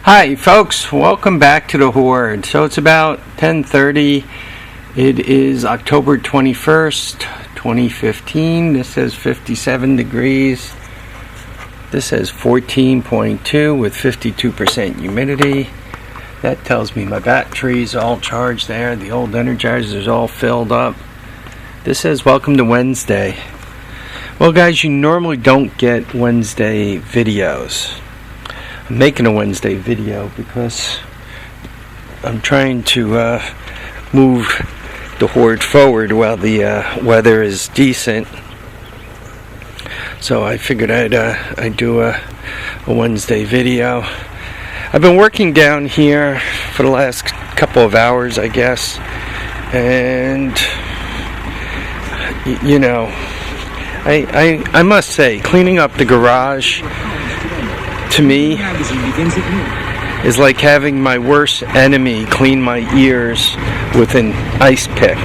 Hi folks, welcome back to the Hoard. So it's about 10:30. It is October 21st, 2015. This says 57 degrees. This says 14.2 with 52% humidity. That tells me my battery's all charged there. The old Energizer's all filled up. This says welcome to Wednesday. Well guys, you normally don't get Wednesday videos. I'm making a Wednesday video because I'm trying to move the Hoard forward while the weather is decent. So I figured I'd do a Wednesday video. I've been working down here for the last couple of hours, I guess, and you know, I must say, cleaning up the garage to me is like having my worst enemy clean my ears with an ice pick.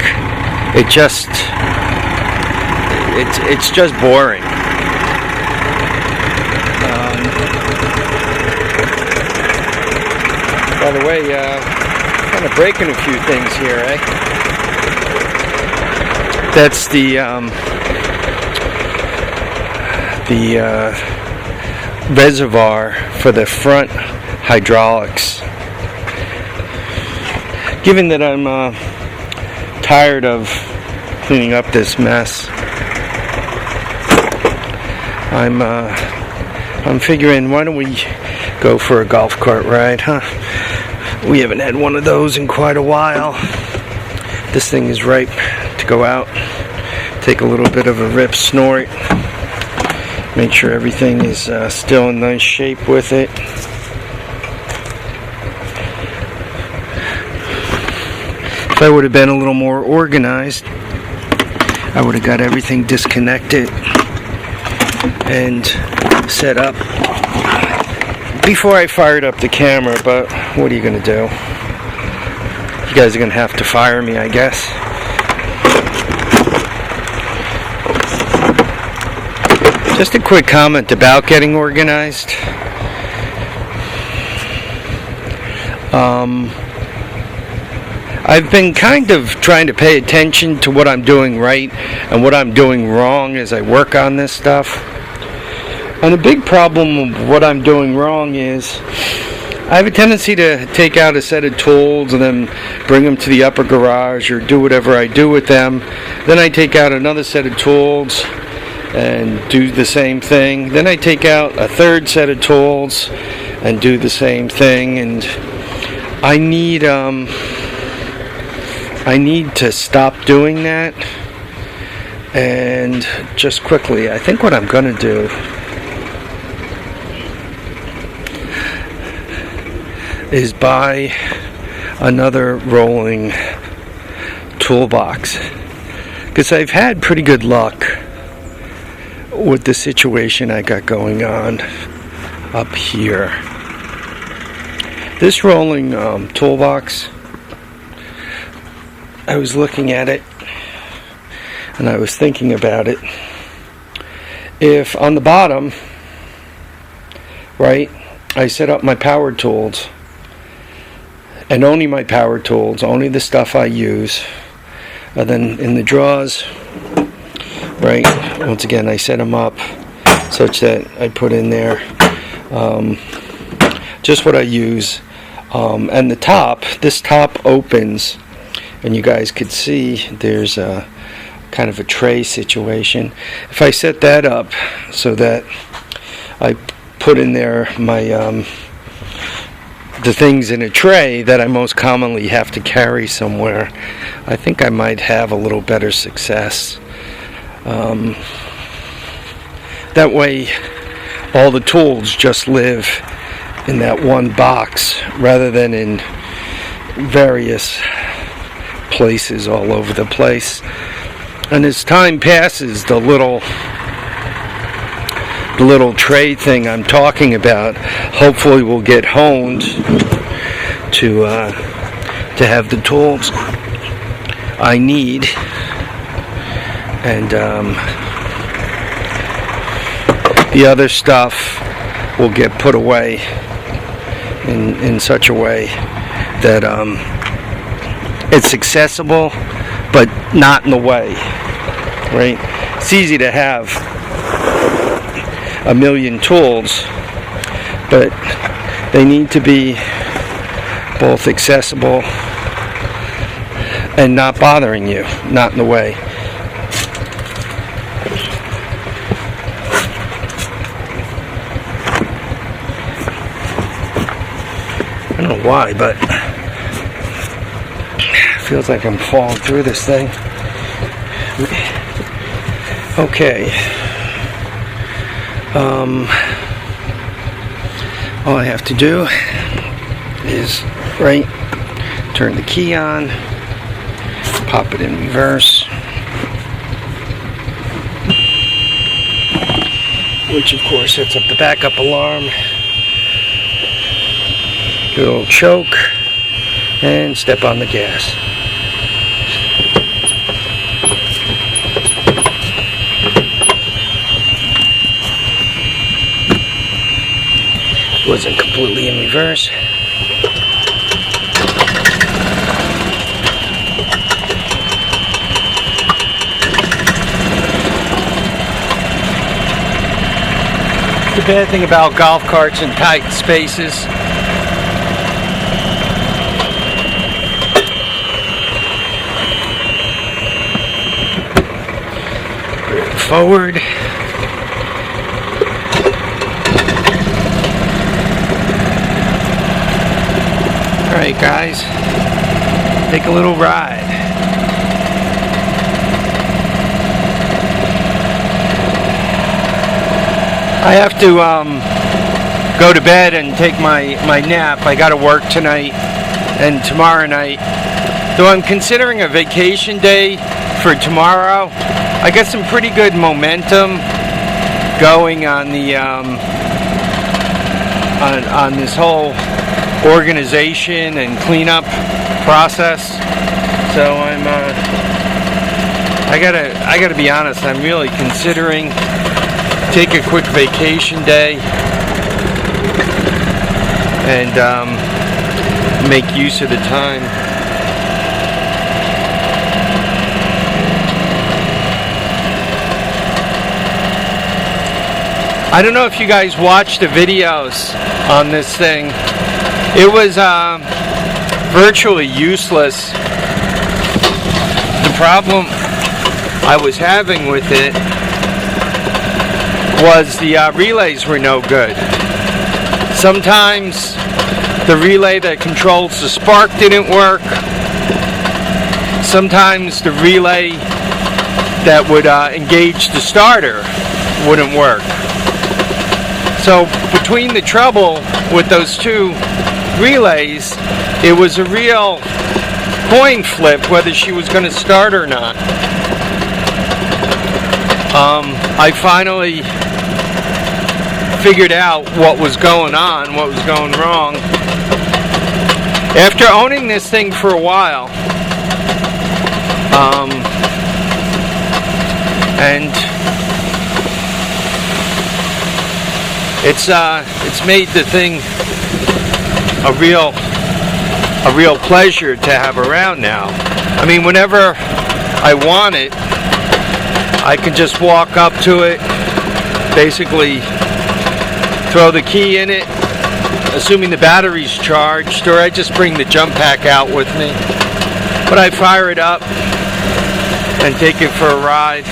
It's just boring. By the way, kind of breaking a few things here, eh? That's the reservoir for the front hydraulics. Given that I'm tired of cleaning up this mess, I'm figuring, why don't we go for a golf cart ride, huh? We haven't had one of those in quite a while. This thing is ripe to go out, take a little bit of a rip snort, make sure everything is still in nice shape with it. If I would have been a little more organized, I would have got everything disconnected and set up before I fired up the camera, but what are you going to do? You guys are going to have to fire me, I guess. Just a quick comment about getting organized. I've been kind of trying to pay attention to what I'm doing right and what I'm doing wrong as I work on this stuff. And a big problem of what I'm doing wrong is I have a tendency to take out a set of tools and then bring them to the upper garage or do whatever I do with them. Then I take out another set of tools and do the same thing. Then I take out a third set of tools and do the same thing. And I need to stop doing that. And just quickly, I think what I'm going to do is buy another rolling toolbox, because I've had pretty good luck with the situation I got going on up here. This rolling toolbox, I was looking at it and I was thinking about it. If on the bottom, right, I set up my power tools, and only my power tools, only the stuff I use, and then in the drawers, right, once again I set them up such that I put in there just what I use, and the top, this top opens, and you guys could see there's a kind of a tray situation. If I set that up so that I put in there my the things in a tray that I most commonly have to carry somewhere, I think I might have a little better success. That way all the tools just live in that one box rather than in various places all over the place. And as time passes, the little tray thing I'm talking about hopefully will get honed to have the tools I need, and the other stuff will get put away in such a way that it's accessible but not in the way, right? It's easy to have a million tools, but they need to be both accessible and not bothering you, not in the way. I don't know why, but it feels like I'm falling through this thing. Okay. All I have to do is, turn the key on, pop it in reverse, which of course sets up the backup alarm. Do a little choke and step on the gas. Wasn't completely in reverse. The bad thing about golf carts in tight spaces, forward. Alright guys, take a little ride. I have to go to bed and take my nap. I gotta work tonight and tomorrow night. Though I'm considering a vacation day for tomorrow, I got some pretty good momentum going on the on this whole organization and cleanup process. So I gotta be honest, I'm really considering take a quick vacation day and make use of the time. I don't know if you guys watched the videos on this thing. It was virtually useless. The problem I was having with it was the relays were no good. Sometimes the relay that controls the spark didn't work. Sometimes the relay that would engage the starter wouldn't work. So between the trouble with those two relays, it was a real coin flip whether she was going to start or not. I finally figured out what was going on, what was going wrong. After owning this thing for a while, and it's made the thing a real pleasure to have around now. I mean, whenever I want it, I can just walk up to it, basically throw the key in it, assuming the battery's charged, or I just bring the jump pack out with me. But I fire it up and take it for a ride.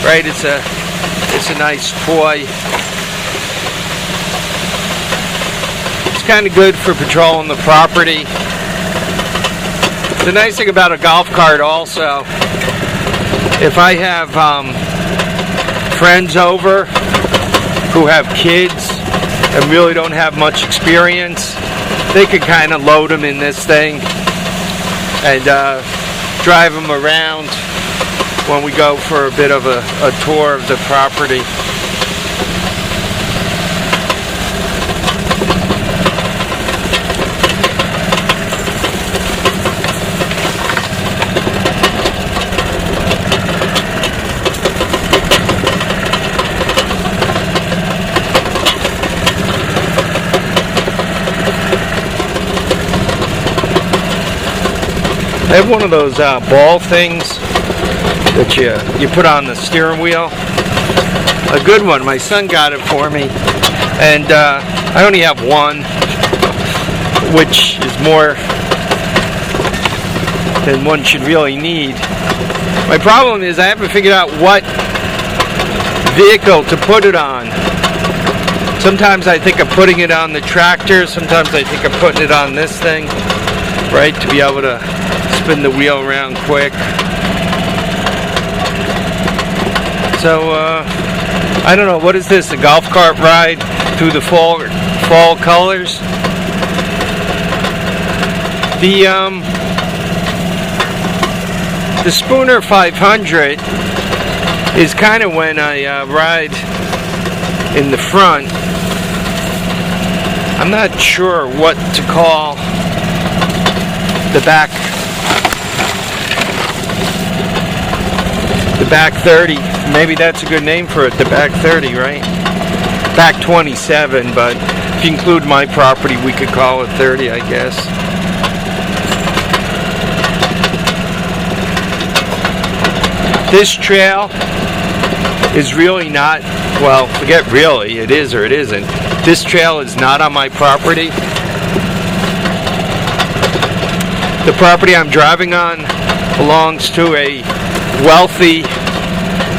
Right, it's a nice toy. It's kind of good for patrolling the property. The nice thing about a golf cart also, if I have friends over who have kids and really don't have much experience, they could kind of load them in this thing and drive them around when we go for a bit of a tour of the property. I have one of those ball things that you put on the steering wheel. A good one. My son got it for me, and I only have one, which is more than one should really need. My problem is I haven't figured out what vehicle to put it on. Sometimes I think of putting it on the tractor, sometimes I think of putting it on this thing, right, to be able to spin the wheel around quick. So, I don't know, what is this, a golf cart ride through the fall colors? The Spooner 500 is kind of when I ride in the front. I'm not sure what to call the back 30. Maybe that's a good name for it, the back 30, right? Back 27, but if you include my property, we could call it 30, I guess. This trail is really not, well, forget really, it is or it isn't. This trail is not on my property. The property I'm driving on belongs to a wealthy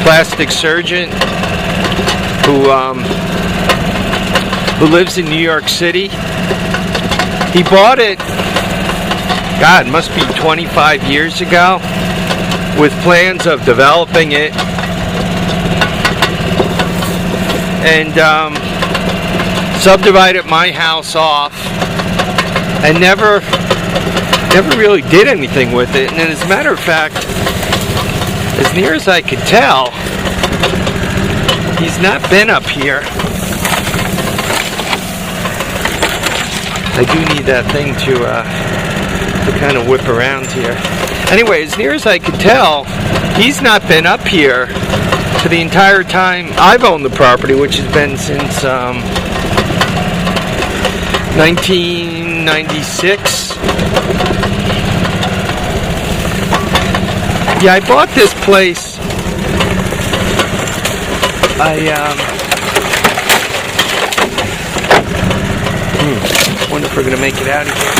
plastic surgeon who lives in New York City. He bought it, God, it must be 25 years ago, with plans of developing it, and subdivided my house off, and never really did anything with it. And as a matter of fact, as near as I could tell, he's not been up here. I do need that thing to kind of whip around here. Anyway, as near as I could tell, he's not been up here for the entire time I've owned the property, which has been since 1996. Yeah, I bought this place. Wonder if we're gonna make it out of here.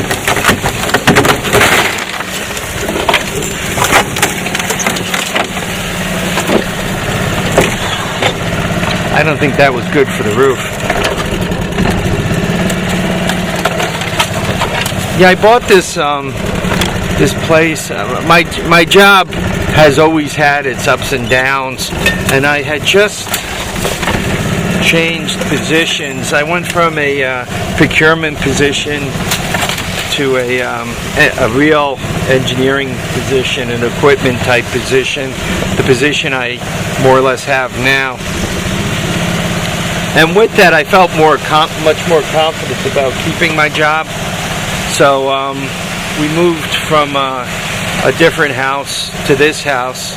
I don't think that was good for the roof. Yeah, I bought this this place. My job has always had its ups and downs, and I had just changed positions. I went from a procurement position to a real engineering position, an equipment type position, the position I more or less have now. And with that, I felt much more confident about keeping my job. So we moved from a different house to this house.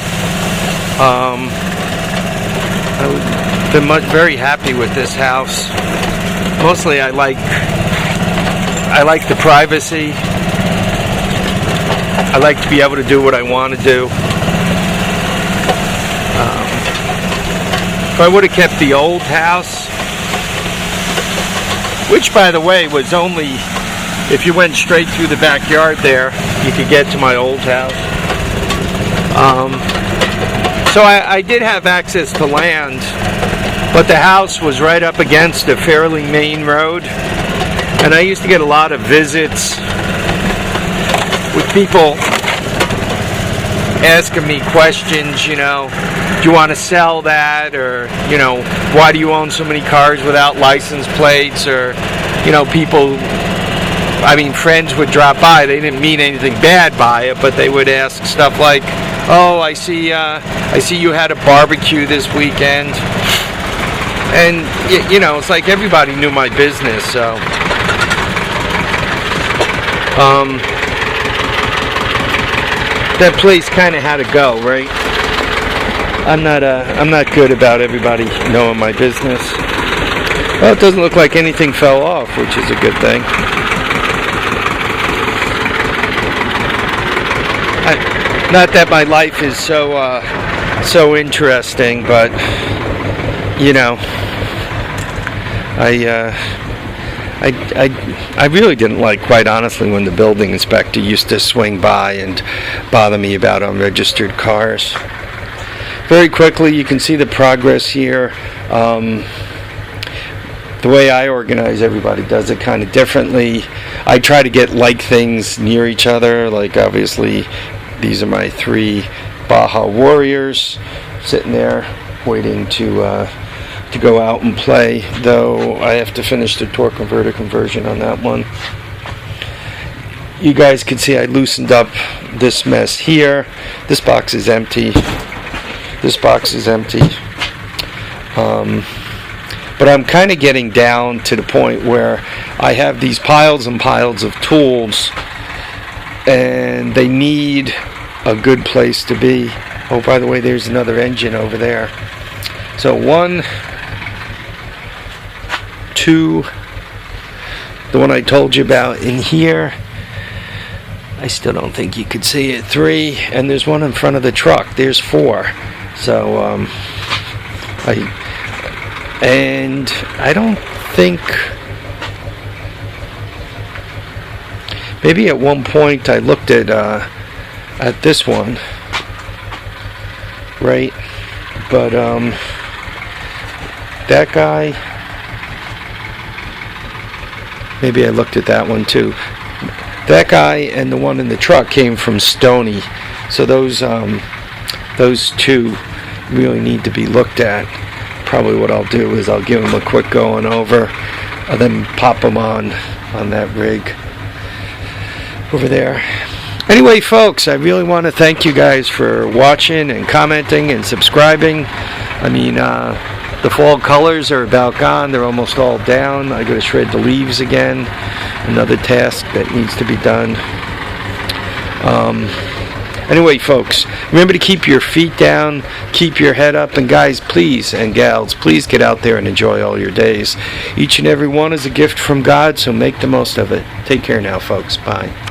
I've been very happy with this house. Mostly, I like the privacy. I like to be able to do what I want to do. If I would have kept the old house, which, by the way, was only, if you went straight through the backyard there, you could get to my old house. So I did have access to land, but the house was right up against a fairly main road, and I used to get a lot of visits with people asking me questions, do you want to sell that, or why do you own so many cars without license plates, or people, friends would drop by. They didn't mean anything bad by it, but they would ask stuff like, oh, I see you had a barbecue this weekend. And it's like everybody knew my business, so that place kind of had to go, right? I'm not good about everybody knowing my business. Well, it doesn't look like anything fell off, which is a good thing. Not that my life is so interesting, but you know, I really didn't like, quite honestly, when the building inspector used to swing by and bother me about unregistered cars. Very quickly, you can see the progress here. The way I organize, everybody does it kind of differently. I try to get like things near each other. Like, obviously, these are my 3 Baja Warriors sitting there waiting to go out and play, though I have to finish the torque converter conversion on that one. You guys can see I loosened up this mess here. This box is empty. This box is empty. But I'm kind of getting down to the point where I have these piles and piles of tools, and they need a good place to be. Oh, by the way, there's another engine over there. So 1, 2, the one I told you about in here. I still don't think you could see it. 3, and there's one in front of the truck. There's 4. So I don't think, maybe at one point I looked at this one, right? But that guy, maybe I looked at that one too. That guy and the one in the truck came from Stony, so those 2 really need to be looked at. Probably what I'll do is I'll give them a quick going over, and then pop them on that rig over there. Anyway, folks, I really want to thank you guys for watching and commenting and subscribing. I mean, the fall colors are about gone. They're almost all down. I got to shred the leaves again. Another task that needs to be done. Anyway, folks, remember to keep your feet down, keep your head up, and guys, please, and gals, please get out there and enjoy all your days. Each and every one is a gift from God, so make the most of it. Take care now, folks. Bye.